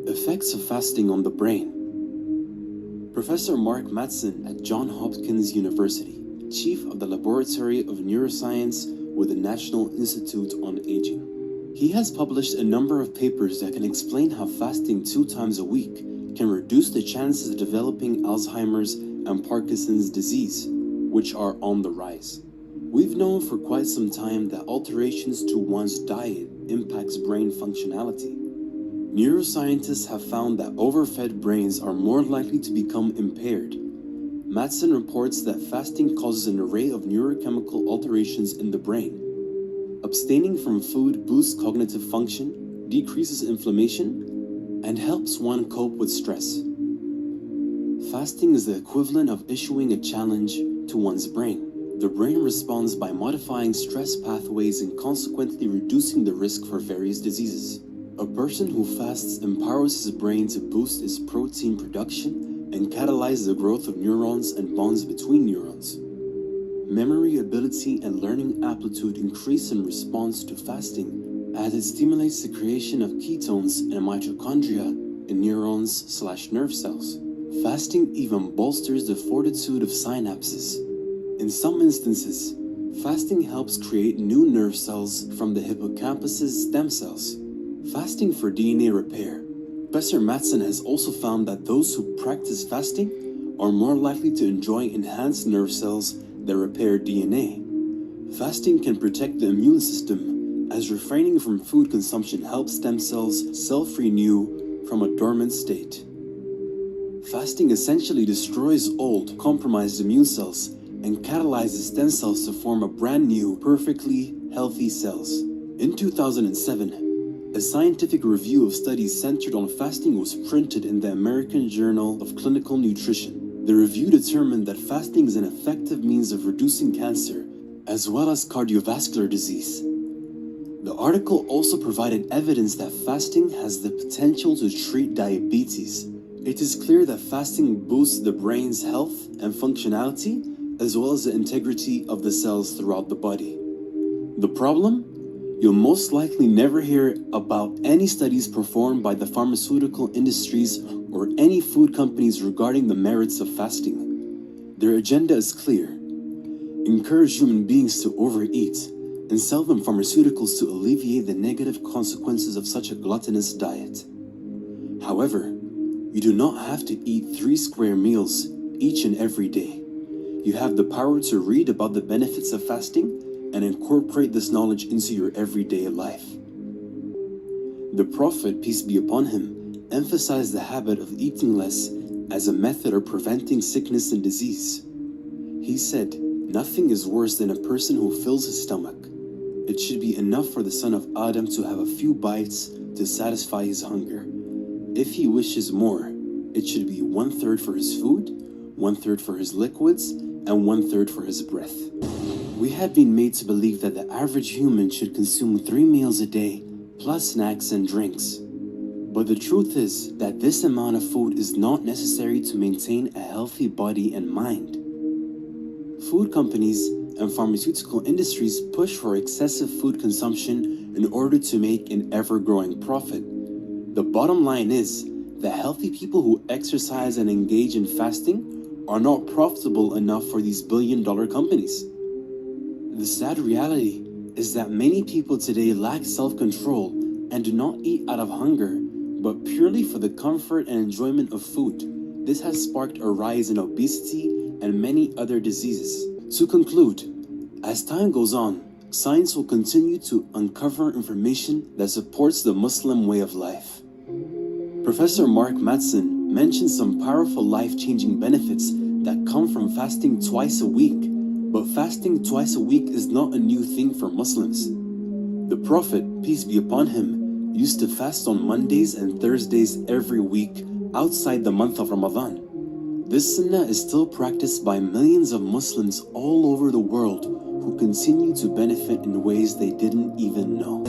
Effects of fasting on the brain. Professor Mark Mattson at Johns Hopkins University, Chief of the Laboratory of Neuroscience with the National Institute on Aging. He has published a number of papers that can explain how fasting 2 times a week can reduce the chances of developing Alzheimer's and Parkinson's disease, which are on the rise. We've known for quite some time that alterations to one's diet impacts brain functionality. Neuroscientists have found that overfed brains are more likely to become impaired. Mattson reports that fasting causes an array of neurochemical alterations in the brain. Abstaining from food boosts cognitive function, decreases inflammation, and helps one cope with stress. Fasting is the equivalent of issuing a challenge to one's brain. The brain responds by modifying stress pathways and consequently reducing the risk for various diseases. A person who fasts empowers his brain to boost its protein production and catalyze the growth of neurons and bonds between neurons. Memory ability and learning aptitude increase in response to fasting as it stimulates the creation of ketones and mitochondria in neurons/nerve cells. Fasting even bolsters the fortitude of synapses. In some instances, fasting helps create new nerve cells from the hippocampus's stem cells. Fasting for DNA repair. Professor Mattson has also found that those who practice fasting are more likely to enjoy enhanced nerve cells that repair DNA. Fasting can protect the immune system, as refraining from food consumption helps stem cells self-renew from a dormant state. Fasting essentially destroys old, compromised immune cells and catalyzes stem cells to form a brand new, perfectly healthy cells. In 2007, a scientific review of studies centered on fasting was printed in the American Journal of Clinical Nutrition. The review determined that fasting is an effective means of reducing cancer, as well as cardiovascular disease. The article also provided evidence that fasting has the potential to treat diabetes. It is clear that fasting boosts the brain's health and functionality, as well as the integrity of the cells throughout the body. The problem? You'll most likely never hear about any studies performed by the pharmaceutical industries or any food companies regarding the merits of fasting. Their agenda is clear: encourage human beings to overeat and sell them pharmaceuticals to alleviate the negative consequences of such a gluttonous diet. However, you do not have to eat 3 square meals each and every day. You have the power to read about the benefits of fasting and incorporate this knowledge into your everyday life. The Prophet, peace be upon him, emphasized the habit of eating less as a method of preventing sickness and disease. He said, "Nothing is worse than a person who fills his stomach. It should be enough for the son of Adam to have a few bites to satisfy his hunger. If he wishes more, it should be 1/3 for his food, 1/3 for his liquids, and 1/3 for his breath." We have been made to believe that the average human should consume 3 meals a day, plus snacks and drinks. But the truth is that this amount of food is not necessary to maintain a healthy body and mind. Food companies and pharmaceutical industries push for excessive food consumption in order to make an ever-growing profit. The bottom line is that healthy people who exercise and engage in fasting are not profitable enough for these billion-dollar companies. The sad reality is that many people today lack self-control and do not eat out of hunger, but purely for the comfort and enjoyment of food. This has sparked a rise in obesity and many other diseases. To conclude, as time goes on, science will continue to uncover information that supports the Muslim way of life. Professor Mark Mattson mentioned some powerful life-changing benefits that come from fasting twice a week, but fasting twice a week is not a new thing for Muslims. The Prophet, peace be upon him, used to fast on Mondays and Thursdays every week outside the month of Ramadan. This sunnah is still practiced by millions of Muslims all over the world who continue to benefit in ways they didn't even know.